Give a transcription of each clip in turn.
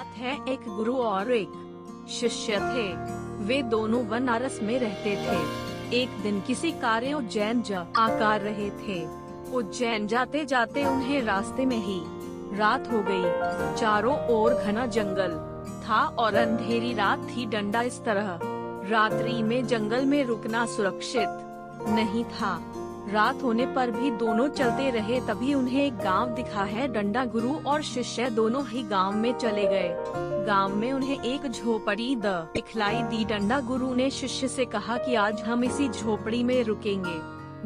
बात है, एक गुरु और एक शिष्य थे। वे दोनों बनारस में रहते थे। एक दिन किसी कार्य उज्जैन जा कर रहे थे। उज्जैन जाते जाते उन्हें रास्ते में ही रात हो गई। चारों ओर घना जंगल था और अंधेरी रात थी। डंडा इस तरह रात्रि में जंगल में रुकना सुरक्षित नहीं था। रात होने पर भी दोनों चलते रहे। तभी उन्हें एक गांव दिखा है। डंडा गुरु और शिष्य दोनों ही गांव में चले गए। गांव में उन्हें एक झोपड़ी दिखलाई दी। डंडा गुरु ने शिष्य से कहा कि आज हम इसी झोपड़ी में रुकेंगे।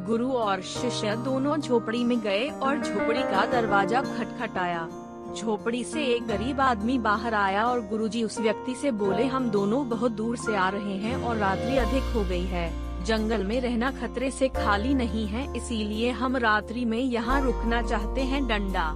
गुरु और शिष्य दोनों झोपड़ी में गए और झोपड़ी का दरवाजा खटखटाया। झोपड़ी से एक गरीब आदमी बाहर आया और गुरुजी उस व्यक्ति से बोले, हम दोनों बहुत दूर से आ रहे हैं और रात्रि अधिक हो गई है। जंगल में रहना खतरे से खाली नहीं है, इसीलिए हम रात्रि में यहाँ रुकना चाहते हैं। डंडा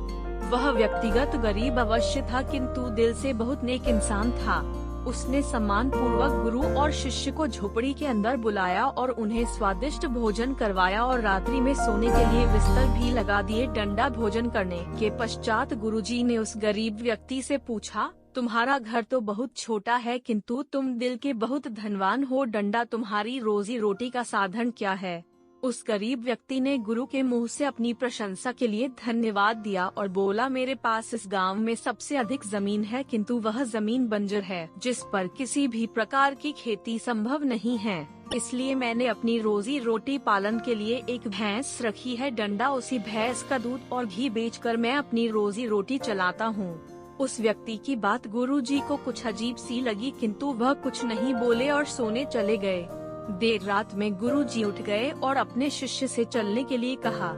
वह व्यक्तिगत गरीब अवश्य था, किंतु दिल से बहुत नेक इंसान था। उसने सम्मान पूर्वक गुरु और शिष्य को झोपड़ी के अंदर बुलाया और उन्हें स्वादिष्ट भोजन करवाया और रात्रि में सोने के लिए बिस्तर भी लगा दिए। डंडा भोजन करने के पश्चात गुरुजी ने उस गरीब व्यक्ति से पूछा, तुम्हारा घर तो बहुत छोटा है, किंतु तुम दिल के बहुत धनवान हो। डंडा, तुम्हारी रोजी रोटी का साधन क्या है? उस गरीब व्यक्ति ने गुरु के मुंह से अपनी प्रशंसा के लिए धन्यवाद दिया और बोला, मेरे पास इस गांव में सबसे अधिक जमीन है, किंतु वह जमीन बंजर है जिस पर किसी भी प्रकार की खेती संभव नहीं है। इसलिए मैंने अपनी रोजी रोटी पालन के लिए एक भैंस रखी है। डंडा, उसी भैंस का दूध और घी बेचकर मैं अपनी रोजी रोटी चलाता हूँ। उस व्यक्ति की बात गुरुजी को कुछ अजीब सी लगी, किंतु वह कुछ नहीं बोले और सोने चले गए। देर रात में गुरुजी उठ गए और अपने शिष्य से चलने के लिए कहा।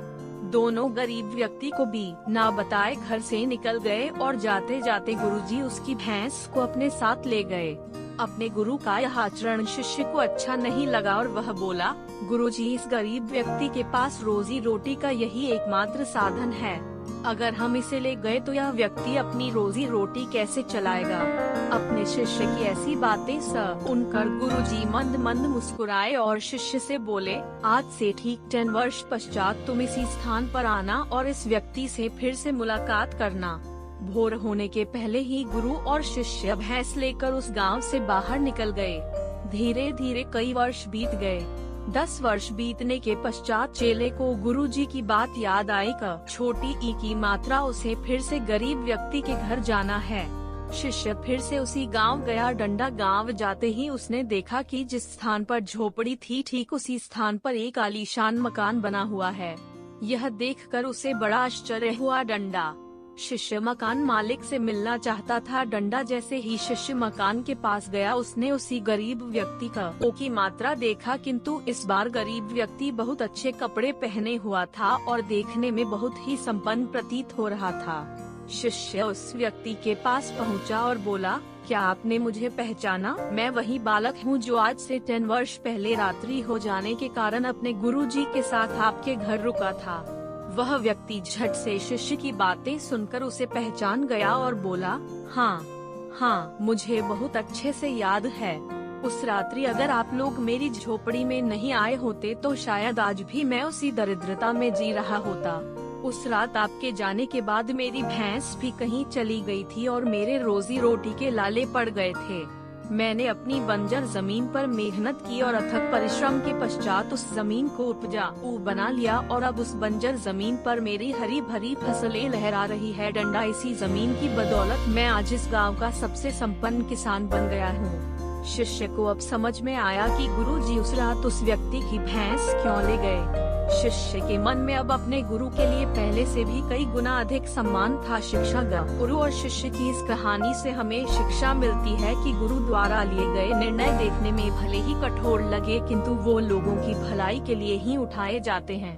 दोनों गरीब व्यक्ति को भी ना बताए घर से निकल गए और जाते जाते गुरुजी उसकी भैंस को अपने साथ ले गए। अपने गुरु का यह आचरण शिष्य को अच्छा नहीं लगा और वह बोला, गुरुजी, इस गरीब व्यक्ति के पास रोजी रोटी का यही एकमात्र साधन है। अगर हम इसे ले गए तो यह व्यक्ति अपनी रोजी रोटी कैसे चलाएगा? अपने शिष्य की ऐसी बातें सुनकर गुरुजी मंद मंद मुस्कुराए और शिष्य से बोले, आज से ठीक 10 वर्ष पश्चात तुम इसी स्थान पर आना और इस व्यक्ति से फिर से मुलाकात करना। भोर होने के पहले ही गुरु और शिष्य भैंस लेकर उस गांव से बाहर निकल गए। धीरे धीरे कई वर्ष बीत गए। 10 वर्ष बीतने के पश्चात चेले को गुरुजी की बात याद आई कि छोटी ई की मात्रा उसे फिर से गरीब व्यक्ति के घर जाना है। शिष्य फिर से उसी गांव गया। डंडा गांव जाते ही उसने देखा कि जिस स्थान पर झोपड़ी थी, ठीक उसी स्थान पर एक आलीशान मकान बना हुआ है। यह देखकर उसे बड़ा आश्चर्य हुआ। डंडा शिष्य मकान मालिक से मिलना चाहता था। डंडा जैसे ही शिष्य मकान के पास गया, उसने उसी गरीब व्यक्ति का की मात्रा देखा, किंतु इस बार गरीब व्यक्ति बहुत अच्छे कपड़े पहने हुआ था और देखने में बहुत ही संपन्न प्रतीत हो रहा था। शिष्य उस व्यक्ति के पास पहुंचा और बोला, क्या आपने मुझे पहचाना? मैं वही बालक हूँ जो आज से 10 वर्ष पहले रात्रि हो जाने के कारण अपने गुरुजी के साथ आपके घर रुका था। वह व्यक्ति झट से शिष्य की बातें सुनकर उसे पहचान गया और बोला, हाँ, मुझे बहुत अच्छे से याद है। उस रात्रि अगर आप लोग मेरी झोपड़ी में नहीं आए होते तो शायद आज भी मैं उसी दरिद्रता में जी रहा होता। उस रात आपके जाने के बाद मेरी भैंस भी कहीं चली गई थी और मेरे रोजी रोटी के लाले पड़ गए थे। मैंने अपनी बंजर जमीन पर मेहनत की और अथक परिश्रम के पश्चात उस जमीन को उपजाऊ बना लिया और अब उस बंजर जमीन पर मेरी हरी भरी फसलें लहरा रही है। डंडा, इसी जमीन की बदौलत मैं आज इस गांव का सबसे संपन्न किसान बन गया हूँ। शिष्य को अब समझ में आया कि गुरुजी उस रात उस व्यक्ति की भैंस क्यों ले गए। शिष्य के मन में अब अपने गुरु के लिए पहले से भी कई गुना अधिक सम्मान था। शिक्षा गुरु और शिष्य की इस कहानी से हमें शिक्षा मिलती है कि गुरु द्वारा लिए गए निर्णय देखने में भले ही कठोर लगे, किंतु वो लोगों की भलाई के लिए ही उठाए जाते हैं।